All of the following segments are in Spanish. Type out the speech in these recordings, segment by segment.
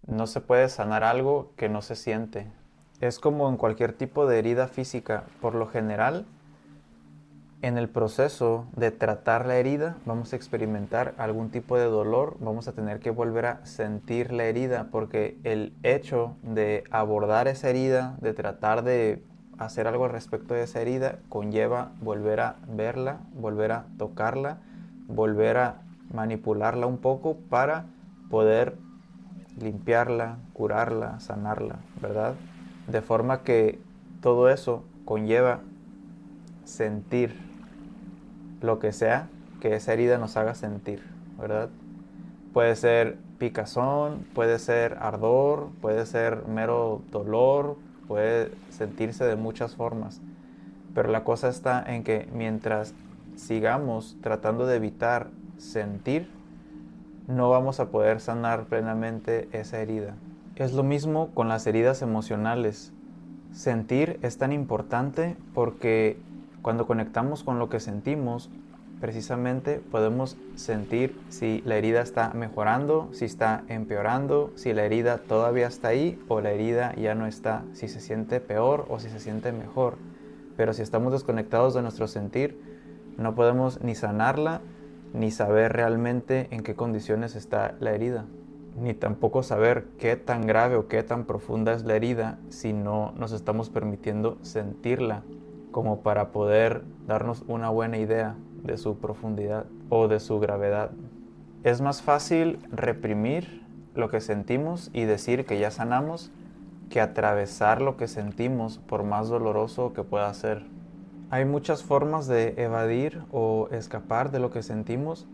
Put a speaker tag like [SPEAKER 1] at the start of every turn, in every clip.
[SPEAKER 1] No se puede sanar algo que no se siente. Es como en cualquier tipo de herida física. Por lo general, en el proceso de tratar la herida, vamos a experimentar algún tipo de dolor, vamos a tener que volver a sentir la herida, porque el hecho de abordar esa herida, de tratar de hacer algo al respecto de esa herida, conlleva volver a verla, volver a tocarla, volver a manipularla un poco para poder limpiarla, curarla, sanarla, ¿verdad? De forma que todo eso conlleva sentir lo que sea que esa herida nos haga sentir, ¿verdad? Puede ser picazón, puede ser ardor, puede ser mero dolor, puede sentirse de muchas formas. Pero la cosa está en que mientras sigamos tratando de evitar sentir, no vamos a poder sanar plenamente esa herida. Es lo mismo con las heridas emocionales. Sentir es tan importante porque cuando conectamos con lo que sentimos, precisamente podemos sentir si la herida está mejorando, si está empeorando, si la herida todavía está ahí o la herida ya no está, si se siente peor o si se siente mejor. Pero si estamos desconectados de nuestro sentir, no podemos ni sanarla, ni saber realmente en qué condiciones está la herida, ni tampoco saber qué tan grave o qué tan profunda es la herida si no nos estamos permitiendo sentirla como para poder darnos una buena idea de su profundidad o de su gravedad. Es más fácil reprimir lo que sentimos y decir que ya sanamos que atravesar lo que sentimos por más doloroso que pueda ser. Hay muchas formas de evadir o escapar de lo que sentimos,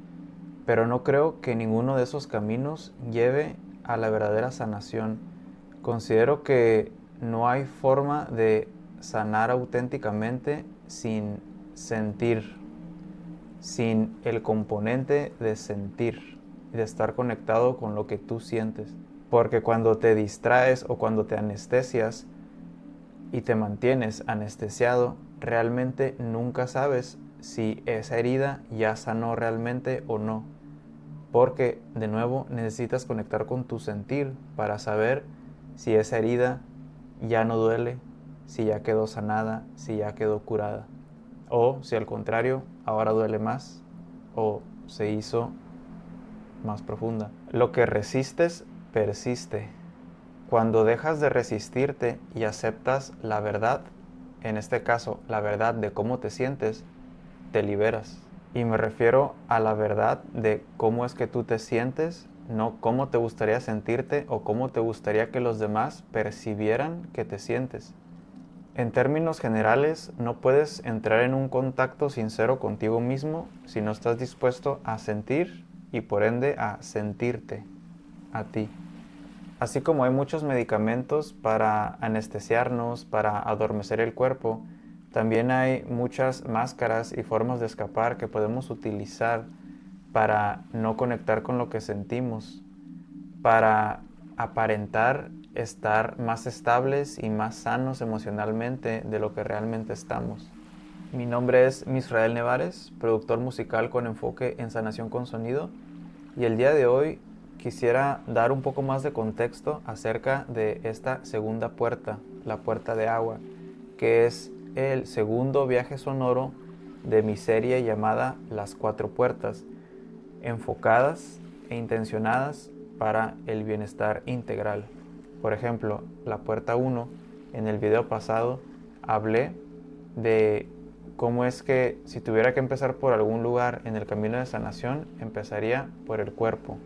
[SPEAKER 1] pero no creo que ninguno de esos caminos lleve a la verdadera sanación. Considero que no hay forma de sanar auténticamente sin sentir, sin el componente de sentir, de estar conectado con lo que tú sientes. Porque cuando te distraes o cuando te anestesias y te mantienes anestesiado, realmente nunca sabes si esa herida ya sanó realmente o no. Porque, de nuevo, necesitas conectar con tu sentir para saber si esa herida ya no duele, si ya quedó sanada, si ya quedó curada. O si al contrario, ahora duele más o se hizo más profunda. Lo que resistes persiste. Cuando dejas de resistirte y aceptas la verdad, en este caso la verdad de cómo te sientes, te liberas. Y me refiero a la verdad de cómo es que tú te sientes, no cómo te gustaría sentirte o cómo te gustaría que los demás percibieran que te sientes. En términos generales, no puedes entrar en un contacto sincero contigo mismo si no estás dispuesto a sentir y por ende a sentirte a ti. Así como hay muchos medicamentos para anestesiarnos, para adormecer el cuerpo, también hay muchas máscaras y formas de escapar que podemos utilizar para no conectar con lo que sentimos, para aparentar estar más estables y más sanos emocionalmente de lo que realmente estamos. Mi nombre es Misrael Nevares, productor musical con enfoque en sanación con sonido, y el día de hoy quisiera dar un poco más de contexto acerca de esta segunda puerta, la puerta de agua, que es el segundo viaje sonoro de mi serie llamada Las Cuatro Puertas, enfocadas e intencionadas para el bienestar integral. Por ejemplo, la puerta 1, en el video pasado hablé de cómo es que si tuviera que empezar por algún lugar en el camino de sanación, empezaría por el cuerpo.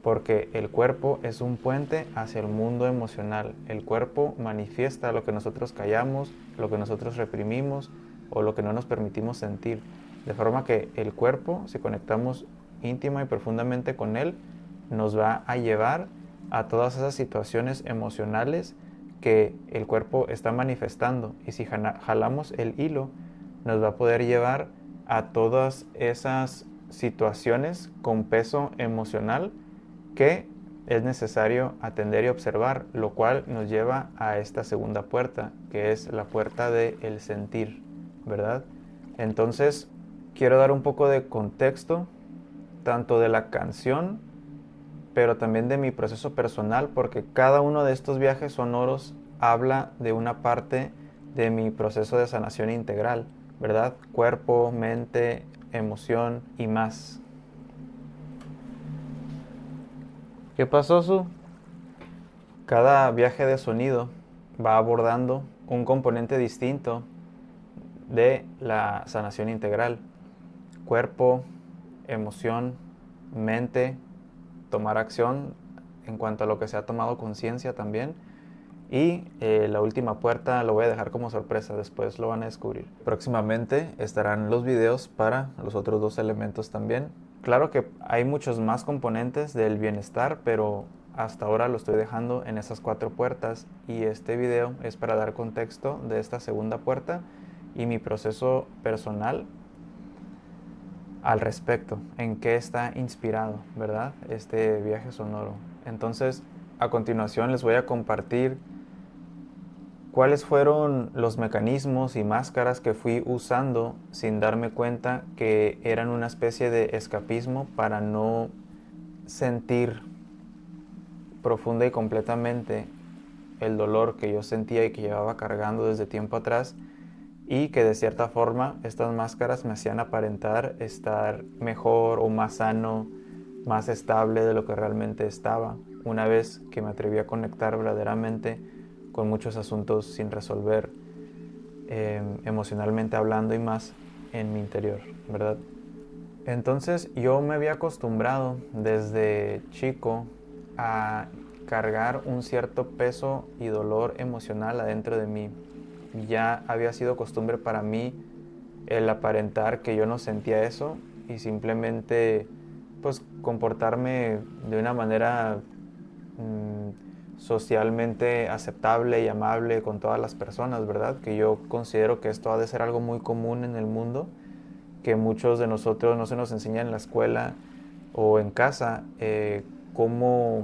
[SPEAKER 1] Porque el cuerpo es un puente hacia el mundo emocional. El cuerpo manifiesta lo que nosotros callamos, lo que nosotros reprimimos o lo que no nos permitimos sentir. De forma que el cuerpo, si conectamos íntima y profundamente con él, nos va a llevar a todas esas situaciones emocionales que el cuerpo está manifestando. Y si jalamos el hilo, nos va a poder llevar a todas esas situaciones con peso emocional que es necesario atender y observar, lo cual nos lleva a esta segunda puerta, que es la puerta del sentir, ¿verdad? Entonces, quiero dar un poco de contexto, tanto de la canción pero también de mi proceso personal, porque cada uno de estos viajes sonoros habla de una parte de mi proceso de sanación integral, ¿verdad? Cuerpo, mente, emoción y más. ¿Qué pasó, Su? Cada viaje de sonido va abordando un componente distinto de la sanación integral. Cuerpo, emoción, mente, tomar acción en cuanto a lo que se ha tomado conciencia también. Y la última puerta lo voy a dejar como sorpresa, después lo van a descubrir. Próximamente estarán los videos para los otros dos elementos también. Claro que hay muchos más componentes del bienestar, pero hasta ahora lo estoy dejando en esas 4 puertas, y este video es para dar contexto de esta segunda puerta y mi proceso personal al respecto, en qué está inspirado, ¿verdad? Este viaje sonoro. Entonces, a continuación les voy a compartir cuáles fueron los mecanismos y máscaras que fui usando sin darme cuenta que eran una especie de escapismo para no sentir profunda y completamente el dolor que yo sentía y que llevaba cargando desde tiempo atrás, y que de cierta forma estas máscaras me hacían aparentar estar mejor o más sano, más estable de lo que realmente estaba, una vez que me atreví a conectar verdaderamente con muchos asuntos sin resolver, emocionalmente hablando y más en mi interior, ¿verdad? Entonces yo me había acostumbrado desde chico a cargar un cierto peso y dolor emocional adentro de mí. Ya había sido costumbre para mí el aparentar que yo no sentía eso y simplemente pues comportarme de una manera socialmente aceptable y amable con todas las personas, ¿verdad? Que yo considero que esto ha de ser algo muy común en el mundo, que muchos de nosotros no se nos enseña en la escuela o en casa cómo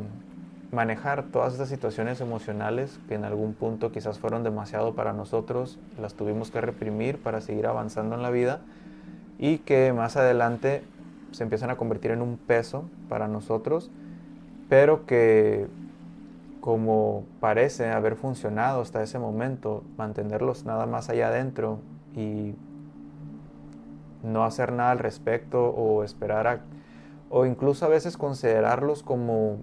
[SPEAKER 1] manejar todas estas situaciones emocionales que en algún punto quizás fueron demasiado para nosotros, las tuvimos que reprimir para seguir avanzando en la vida, y que más adelante se empiezan a convertir en un peso para nosotros, pero que, como parece haber funcionado hasta ese momento, mantenerlos nada más allá adentro y no hacer nada al respecto, o esperar a, o incluso a veces considerarlos como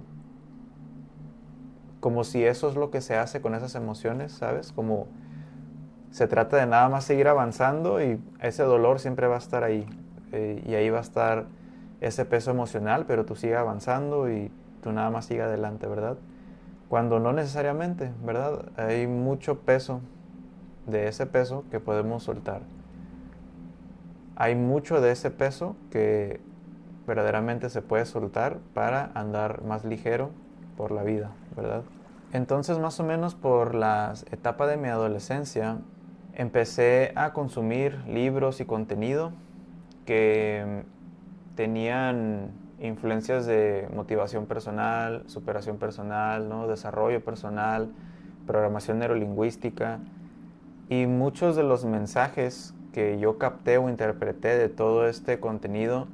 [SPEAKER 1] si eso es lo que se hace con esas emociones, ¿sabes? Como se trata de nada más seguir avanzando y ese dolor siempre va a estar ahí, y ahí va a estar ese peso emocional, pero tú sigue avanzando y tú nada más sigue adelante, ¿verdad? Cuando no necesariamente, ¿verdad? Hay mucho peso de ese peso que podemos soltar. Hay mucho de ese peso que verdaderamente se puede soltar para andar más ligero por la vida, ¿verdad? Entonces, más o menos por las etapas de mi adolescencia, empecé a consumir libros y contenido que tenían influencias de motivación personal, superación personal, ¿no? Desarrollo personal, programación neurolingüística, y muchos de los mensajes que yo capté o interpreté de todo este contenido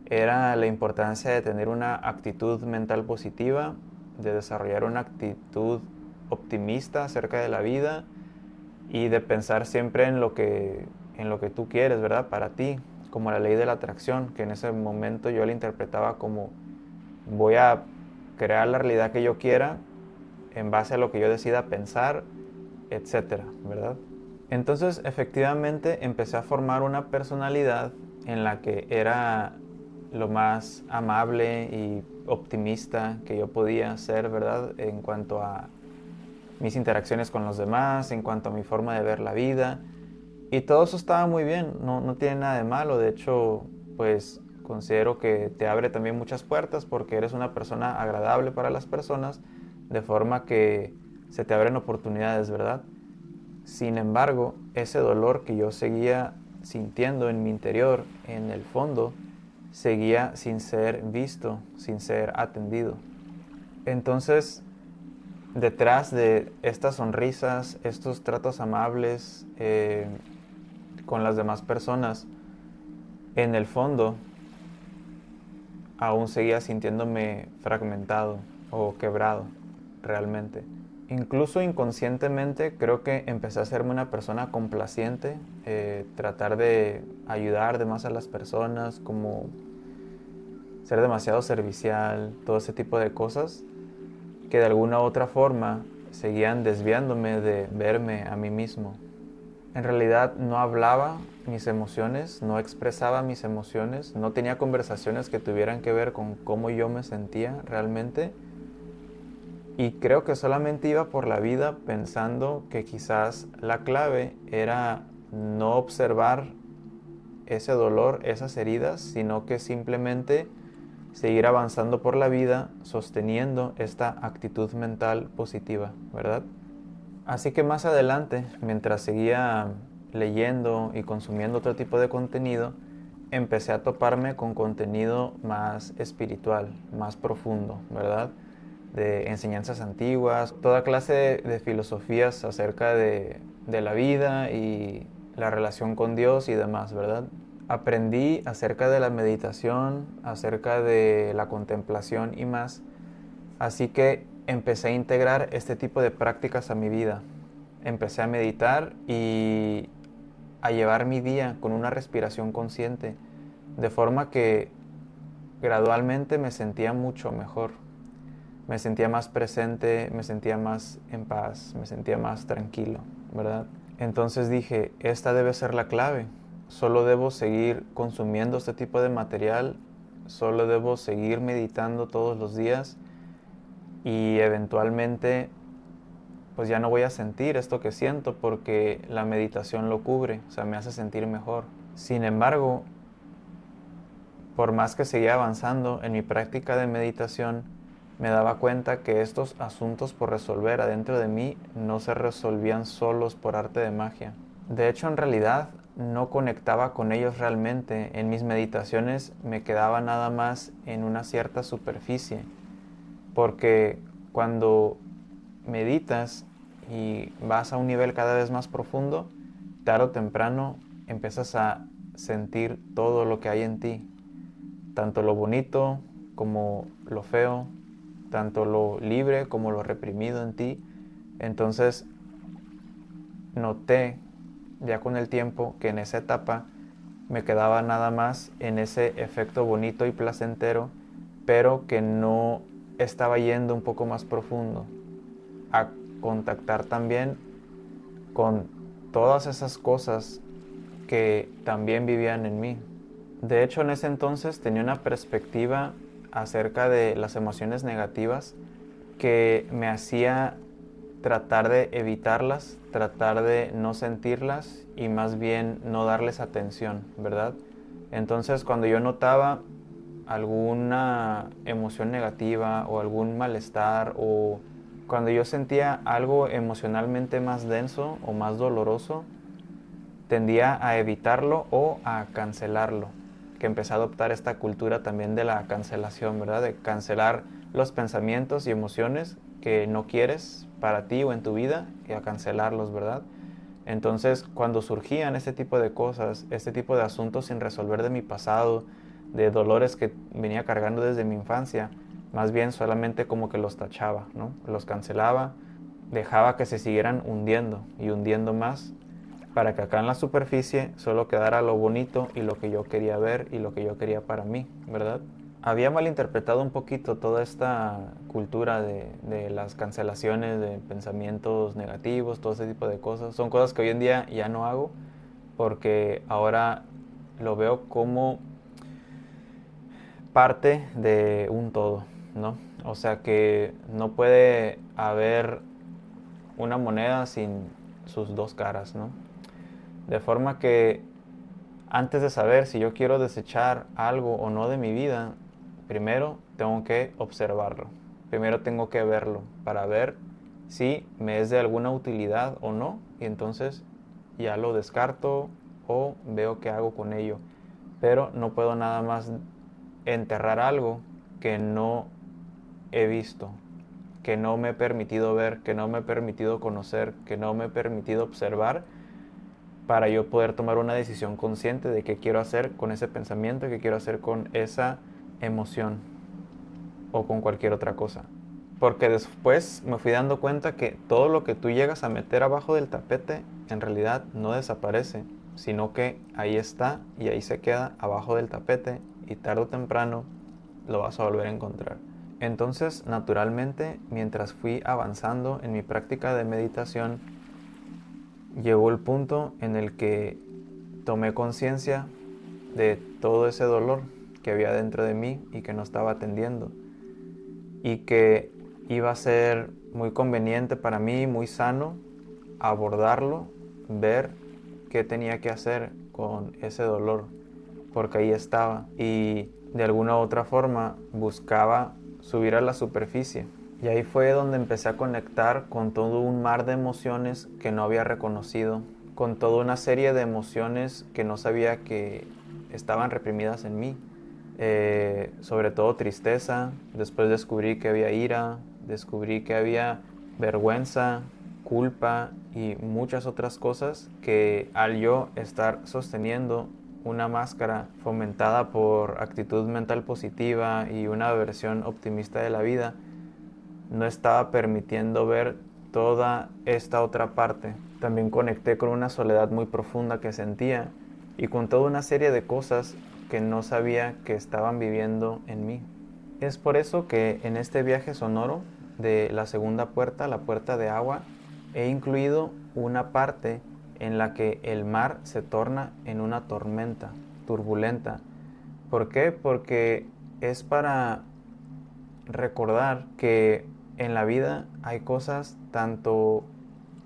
[SPEAKER 1] era la importancia de tener una actitud mental positiva, de desarrollar una actitud optimista acerca de la vida y de pensar siempre en lo que tú quieres, ¿verdad? Para ti, como la ley de la atracción, que en ese momento yo la interpretaba como voy a crear la realidad que yo quiera en base a lo que yo decida pensar, etcétera, ¿verdad? Entonces, efectivamente, empecé a formar una personalidad en la que era lo más amable y optimista que yo podía ser, ¿verdad? En cuanto a mis interacciones con los demás, en cuanto a mi forma de ver la vida. Y todo eso estaba muy bien, no tiene nada de malo. De hecho, pues considero que te abre también muchas puertas porque eres una persona agradable para las personas, de forma que se te abren oportunidades, ¿verdad? Sin embargo, ese dolor que yo seguía sintiendo en mi interior, en el fondo, seguía sin ser visto, sin ser atendido. Entonces, detrás de estas sonrisas, estos tratos amables con las demás personas, en el fondo aún seguía sintiéndome fragmentado o quebrado realmente. Incluso inconscientemente creo que empecé a serme una persona complaciente, tratar de ayudar de más a las personas, como ser demasiado servicial, todo ese tipo de cosas que de alguna u otra forma seguían desviándome de verme a mí mismo. En realidad no hablaba mis emociones, no expresaba mis emociones, no tenía conversaciones que tuvieran que ver con cómo yo me sentía realmente. Y creo que solamente iba por la vida pensando que quizás la clave era no observar ese dolor, esas heridas, sino que simplemente seguir avanzando por la vida sosteniendo esta actitud mental positiva, ¿verdad? Así que más adelante, mientras seguía leyendo y consumiendo otro tipo de contenido, empecé a toparme con contenido más espiritual, más profundo, ¿verdad? De enseñanzas antiguas, toda clase de filosofías acerca de la vida y la relación con Dios y demás, ¿verdad? Aprendí acerca de la meditación, acerca de la contemplación y más. Así que empecé a integrar este tipo de prácticas a mi vida. Empecé a meditar y a llevar mi día con una respiración consciente, de forma que gradualmente me sentía mucho mejor. Me sentía más presente, me sentía más en paz, me sentía más tranquilo, ¿verdad? Entonces dije, esta debe ser la clave. Solo debo seguir consumiendo este tipo de material, solo debo seguir meditando todos los días y eventualmente pues ya no voy a sentir esto que siento porque la meditación lo cubre, o sea, me hace sentir mejor. Sin embargo, por más que seguía avanzando en mi práctica de meditación, me daba cuenta que estos asuntos por resolver adentro de mí no se resolvían solos por arte de magia. De hecho, en realidad, no conectaba con ellos realmente. En mis meditaciones me quedaba nada más en una cierta superficie, porque cuando meditas y vas a un nivel cada vez más profundo, tarde o temprano empiezas a sentir todo lo que hay en ti, tanto lo bonito como lo feo, tanto lo libre como lo reprimido en ti. Entonces noté ya con el tiempo que en esa etapa me quedaba nada más en ese efecto bonito y placentero, pero que no estaba yendo un poco más profundo a contactar también con todas esas cosas que también vivían en mí. De hecho, en ese entonces tenía una perspectiva acerca de las emociones negativas que me hacía tratar de evitarlas, tratar de no sentirlas y más bien no darles atención, ¿verdad? Entonces, cuando yo notaba alguna emoción negativa o algún malestar o cuando yo sentía algo emocionalmente más denso o más doloroso, tendía a evitarlo o a cancelarlo, que empecé a adoptar esta cultura también de la cancelación, ¿verdad? De cancelar los pensamientos y emociones que no quieres para ti o en tu vida y a cancelarlos, ¿verdad? Entonces, cuando surgían este tipo de cosas, este tipo de asuntos sin resolver de mi pasado, de dolores que venía cargando desde mi infancia, más bien solamente como que los tachaba, ¿no? Los cancelaba, dejaba que se siguieran hundiendo y hundiendo más para que acá en la superficie solo quedara lo bonito y lo que yo quería ver y lo que yo quería para mí, ¿verdad? Había malinterpretado un poquito toda esta cultura de las cancelaciones, de pensamientos negativos, todo ese tipo de cosas. Son cosas que hoy en día ya no hago porque ahora lo veo como parte de un todo, ¿no? O sea que no puede haber una moneda sin sus dos caras, ¿no? De forma que antes de saber si yo quiero desechar algo o no de mi vida, primero tengo que observarlo. Primero tengo que verlo para ver si me es de alguna utilidad o no. Y entonces ya lo descarto o veo qué hago con ello. Pero no puedo nada más enterrar algo que no he visto, que no me he permitido ver, que no me he permitido conocer, que no me he permitido observar para yo poder tomar una decisión consciente de qué quiero hacer con ese pensamiento, qué quiero hacer con esa emoción o con cualquier otra cosa. Porque después me fui dando cuenta que todo lo que tú llegas a meter abajo del tapete en realidad no desaparece, sino que ahí está y ahí se queda abajo del tapete y tarde o temprano lo vas a volver a encontrar. Entonces, naturalmente, mientras fui avanzando en mi práctica de meditación, llegó el punto en el que tomé conciencia de todo ese dolor que había dentro de mí y que no estaba atendiendo, y que iba a ser muy conveniente para mí, muy sano, abordarlo, ver qué tenía que hacer con ese dolor, porque ahí estaba y de alguna u otra forma buscaba subir a la superficie. Y ahí fue donde empecé a conectar con todo un mar de emociones que no había reconocido, con toda una serie de emociones que no sabía que estaban reprimidas en mí. Sobre todo tristeza, después descubrí que había ira, descubrí que había vergüenza, culpa y muchas otras cosas que al yo estar sosteniendo una máscara fomentada por actitud mental positiva y una versión optimista de la vida, no estaba permitiendo ver toda esta otra parte. También conecté con una soledad muy profunda que sentía y con toda una serie de cosas que no sabía que estaban viviendo en mí. Es por eso que en este viaje sonoro de la segunda puerta, la puerta de agua, he incluido una parte en la que el mar se torna en una tormenta turbulenta. ¿Por qué? Porque es para recordar que en la vida hay cosas tanto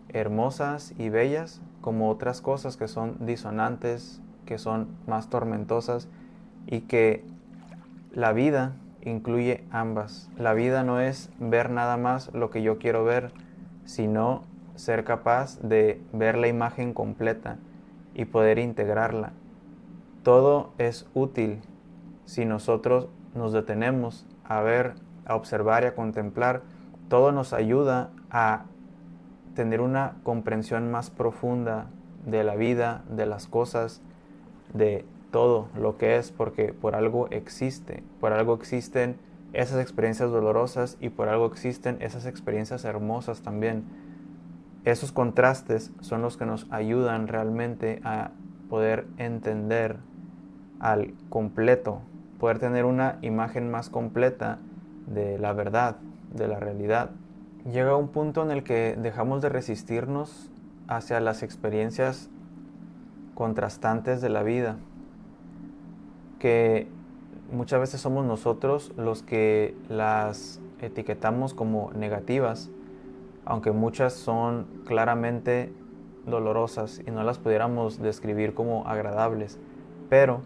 [SPEAKER 1] hermosas y bellas como otras cosas que son disonantes, que son más tormentosas, y que la vida incluye ambas. La vida no es ver nada más lo que yo quiero ver, sino ser capaz de ver la imagen completa y poder integrarla. Todo es útil si nosotros nos detenemos a ver, a observar y a contemplar. Todo nos ayuda a tener una comprensión más profunda de la vida, de las cosas, de todo lo que es, porque por algo existe, por algo existen esas experiencias dolorosas y por algo existen esas experiencias hermosas también. Esos contrastes son los que nos ayudan realmente a poder entender al completo, poder tener una imagen más completa de la verdad, de la realidad. Llega un punto en el que dejamos de resistirnos hacia las experiencias contrastantes de la vida, que muchas veces somos nosotros los que las etiquetamos como negativas, aunque muchas son claramente dolorosas y no las pudiéramos describir como agradables. Pero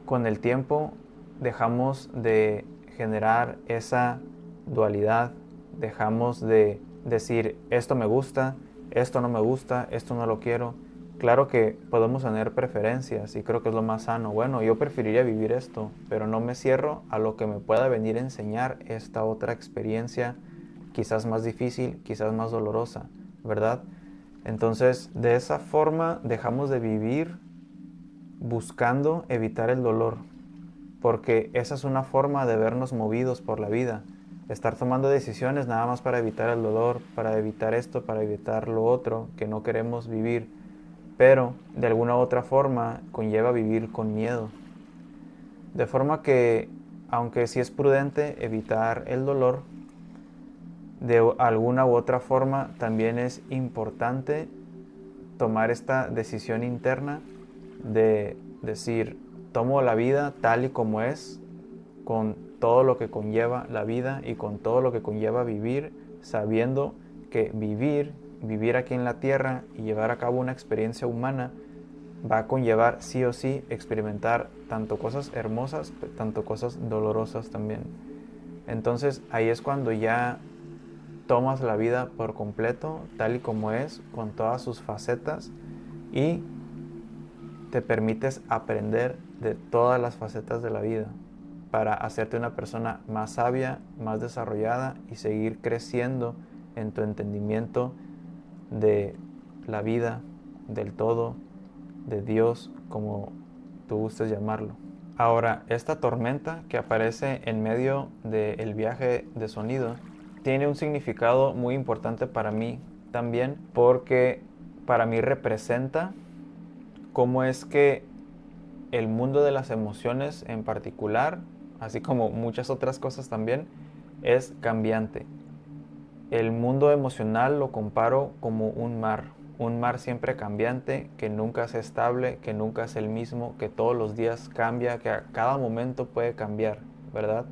[SPEAKER 1] con el tiempo dejamos de generar esa dualidad, dejamos de decir esto me gusta, esto no me gusta, esto no lo quiero. Claro que podemos tener preferencias y creo que es lo más sano. Bueno, yo preferiría vivir esto, pero no me cierro a lo que me pueda venir a enseñar esta otra experiencia, quizás más difícil, quizás más dolorosa, ¿verdad? Entonces, de esa forma dejamos de vivir buscando evitar el dolor, porque esa es una forma de vernos movidos por la vida, estar tomando decisiones nada más para evitar el dolor, para evitar esto, para evitar lo otro que no queremos vivir, pero de alguna u otra forma conlleva vivir con miedo. De forma que, aunque sí es prudente evitar el dolor, de alguna u otra forma también es importante tomar esta decisión interna de decir, tomo la vida tal y como es, con todo lo que conlleva la vida y con todo lo que conlleva vivir, sabiendo que vivir aquí en la tierra y llevar a cabo una experiencia humana va a conllevar sí o sí experimentar tanto cosas hermosas, tanto cosas dolorosas también. Entonces ahí es cuando ya tomas la vida por completo, tal y como es, con todas sus facetas, y te permites aprender de todas las facetas de la vida para hacerte una persona más sabia, más desarrollada y seguir creciendo en tu entendimiento de la vida, del todo, de Dios, como tú gustes llamarlo. Ahora, esta tormenta que aparece en medio del viaje de sonido tiene un significado muy importante para mí también, porque para mí representa cómo es que el mundo de las emociones en particular, así como muchas otras cosas también, es cambiante. El mundo emocional lo comparo como un mar siempre cambiante, que nunca es estable, que nunca es el mismo, que todos los días cambia, que a cada momento puede cambiar, ¿verdad?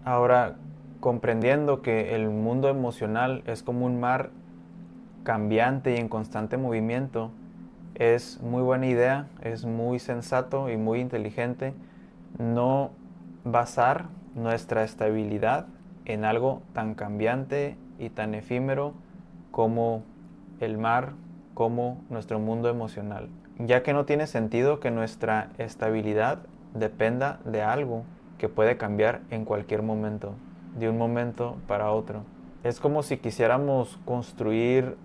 [SPEAKER 1] Ahora, comprendiendo que el mundo emocional es como un mar cambiante y en constante movimiento, es muy buena idea, es muy sensato y muy inteligente no basar nuestra estabilidad en algo tan cambiante y tan efímero como el mar, como nuestro mundo emocional, ya que no tiene sentido que nuestra estabilidad dependa de algo que puede cambiar en cualquier momento, de un momento para otro. Es como si quisiéramos construir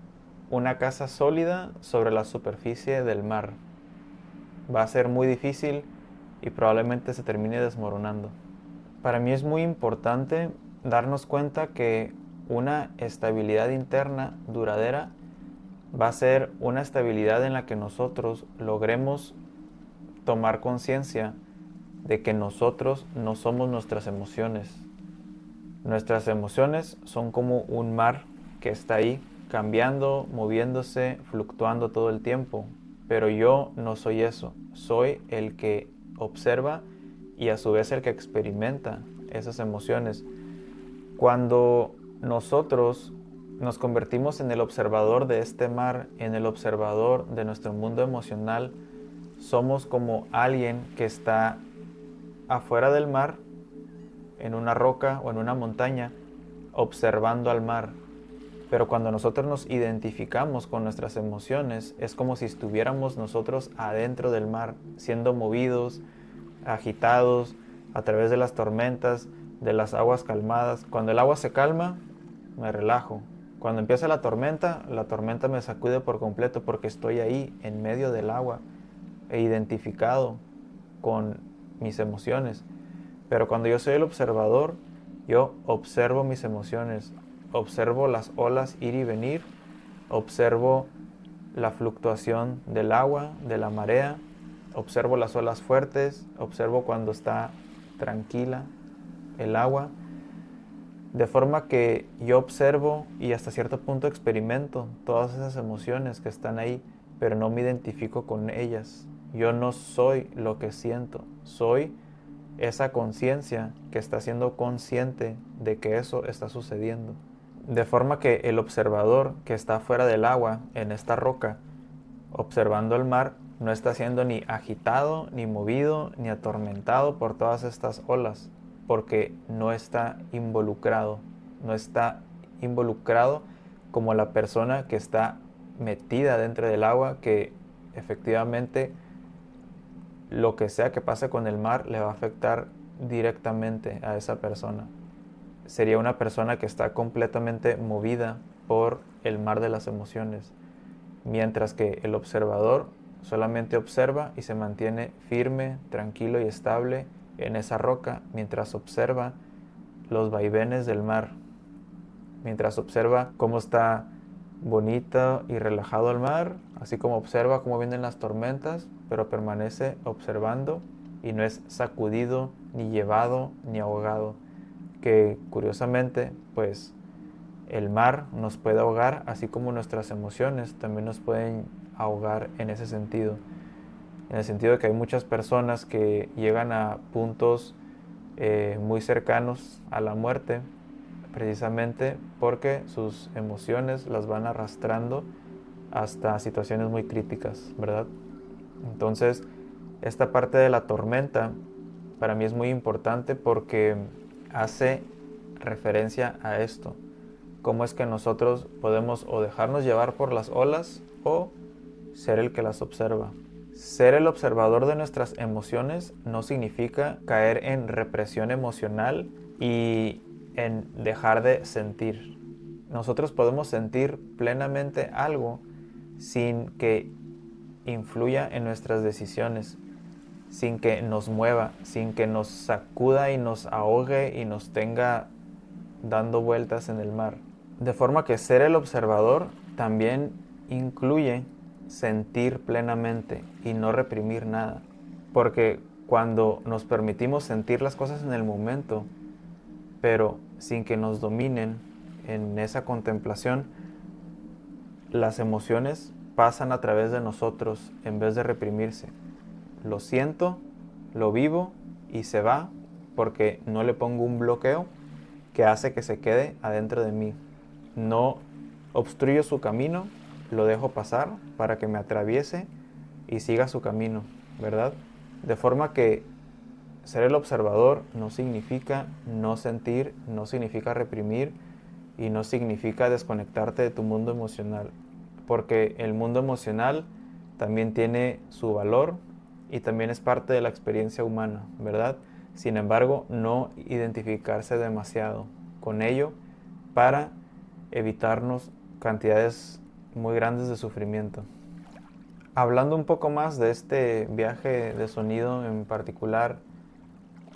[SPEAKER 1] una casa sólida sobre la superficie del mar. Va a ser muy difícil y probablemente se termine desmoronando. Para mí es muy importante darnos cuenta que una estabilidad interna duradera va a ser una estabilidad en la que nosotros logremos tomar conciencia de que nosotros no somos nuestras emociones. Nuestras emociones son como un mar que está ahí, cambiando, moviéndose, fluctuando todo el tiempo. Pero yo no soy eso. Soy el que observa y a su vez el que experimenta esas emociones. Cuando nosotros nos convertimos en el observador de este mar, en el observador de nuestro mundo emocional, somos como alguien que está afuera del mar, en una roca o en una montaña, observando al mar. Pero cuando nosotros nos identificamos con nuestras emociones, es como si estuviéramos nosotros adentro del mar, siendo movidos, agitados a través de las tormentas, de las aguas calmadas. Cuando el agua se calma, me relajo. Cuando empieza la tormenta me sacude por completo porque estoy ahí en medio del agua e identificado con mis emociones. Pero cuando yo soy el observador, yo observo mis emociones, observo las olas ir y venir, observo la fluctuación del agua, de la marea, observo las olas fuertes, observo cuando está tranquila el agua, de forma que yo observo y hasta cierto punto experimento todas esas emociones que están ahí, pero no me identifico con ellas. Yo no soy lo que siento, soy esa conciencia que está siendo consciente de que eso está sucediendo. De forma que el observador que está fuera del agua, en esta roca, observando el mar, no está siendo ni agitado, ni movido, ni atormentado por todas estas olas, porque no está involucrado, no está involucrado como la persona que está metida dentro del agua, que efectivamente lo que sea que pase con el mar le va a afectar directamente a esa persona. Sería una persona que está completamente movida por el mar de las emociones, mientras que el observador solamente observa y se mantiene firme, tranquilo y estable en esa roca mientras observa los vaivenes del mar, mientras observa cómo está bonito y relajado el mar, así como observa cómo vienen las tormentas, pero permanece observando y no es sacudido, ni llevado, ni ahogado. Que curiosamente, pues el mar nos puede ahogar, así como nuestras emociones también nos pueden ahogar en ese sentido. En el sentido de que hay muchas personas que llegan a puntos muy cercanos a la muerte, precisamente porque sus emociones las van arrastrando hasta situaciones muy críticas, ¿verdad? Entonces, esta parte de la tormenta para mí es muy importante porque hace referencia a esto. Cómo es que nosotros podemos o dejarnos llevar por las olas o ser el que las observa. Ser el observador de nuestras emociones no significa caer en represión emocional y en dejar de sentir. Nosotros podemos sentir plenamente algo sin que influya en nuestras decisiones. sin que nos mueva, sin que nos sacuda y nos ahogue y nos tenga dando vueltas en el mar. De forma que ser el observador también incluye sentir plenamente y no reprimir nada. Porque cuando nos permitimos sentir las cosas en el momento, pero sin que nos dominen en esa contemplación, las emociones pasan a través de nosotros en vez de reprimirse. Lo siento, lo vivo y se va porque no le pongo un bloqueo que hace que se quede adentro de mí. No obstruyo su camino, lo dejo pasar para que me atraviese y siga su camino, ¿verdad? De forma que ser el observador no significa no sentir, no significa reprimir y no significa desconectarte de tu mundo emocional, porque el mundo emocional también tiene su valor y también es parte de la experiencia humana, ¿verdad? Sin embargo, no identificarse demasiado con ello para evitarnos cantidades muy grandes de sufrimiento. Hablando un poco más de este viaje de sonido en particular,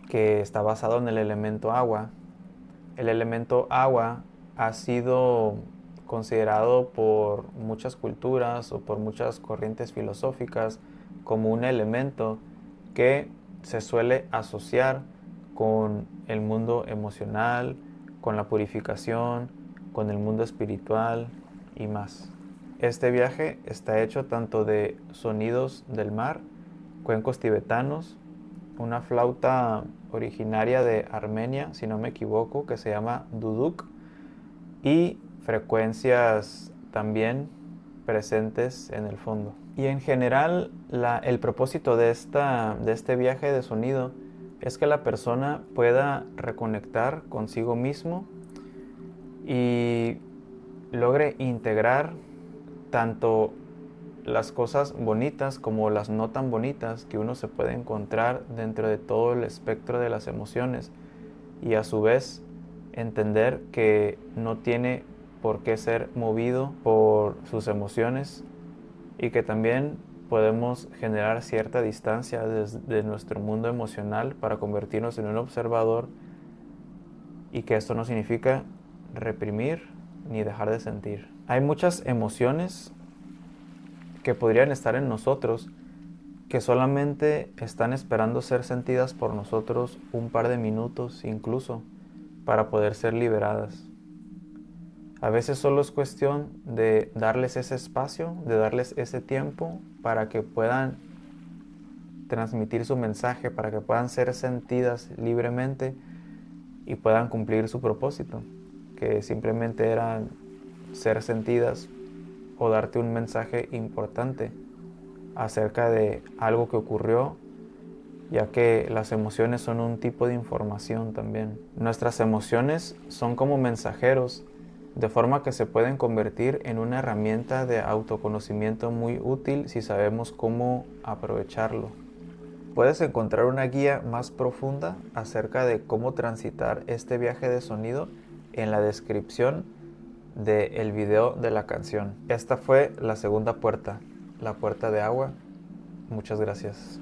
[SPEAKER 1] que está basado en el elemento agua. El elemento agua ha sido considerado por muchas culturas o por muchas corrientes filosóficas como un elemento que se suele asociar con el mundo emocional, con la purificación, con el mundo espiritual y más. Este viaje está hecho tanto de sonidos del mar, cuencos tibetanos, una flauta originaria de Armenia, si no me equivoco, que se llama duduk, y frecuencias también presentes en el fondo. Y en general, el propósito de este viaje de sonido es que la persona pueda reconectar consigo mismo y logre integrar tanto las cosas bonitas como las no tan bonitas que uno se puede encontrar dentro de todo el espectro de las emociones, y a su vez entender que no tiene por qué ser movido por sus emociones y que también podemos generar cierta distancia desde nuestro mundo emocional para convertirnos en un observador, y que esto no significa reprimir ni dejar de sentir. Hay muchas emociones que podrían estar en nosotros que solamente están esperando ser sentidas por nosotros un par de minutos incluso para poder ser liberadas. A veces solo es cuestión de darles ese espacio, de darles ese tiempo para que puedan transmitir su mensaje, para que puedan ser sentidas libremente y puedan cumplir su propósito, que simplemente era ser sentidas o darte un mensaje importante acerca de algo que ocurrió, ya que las emociones son un tipo de información también. Nuestras emociones son como mensajeros, de forma que se pueden convertir en una herramienta de autoconocimiento muy útil si sabemos cómo aprovecharlo. Puedes encontrar una guía más profunda acerca de cómo transitar este viaje de sonido en la descripción del video de la canción. Esta fue la segunda puerta, la puerta de agua. Muchas gracias.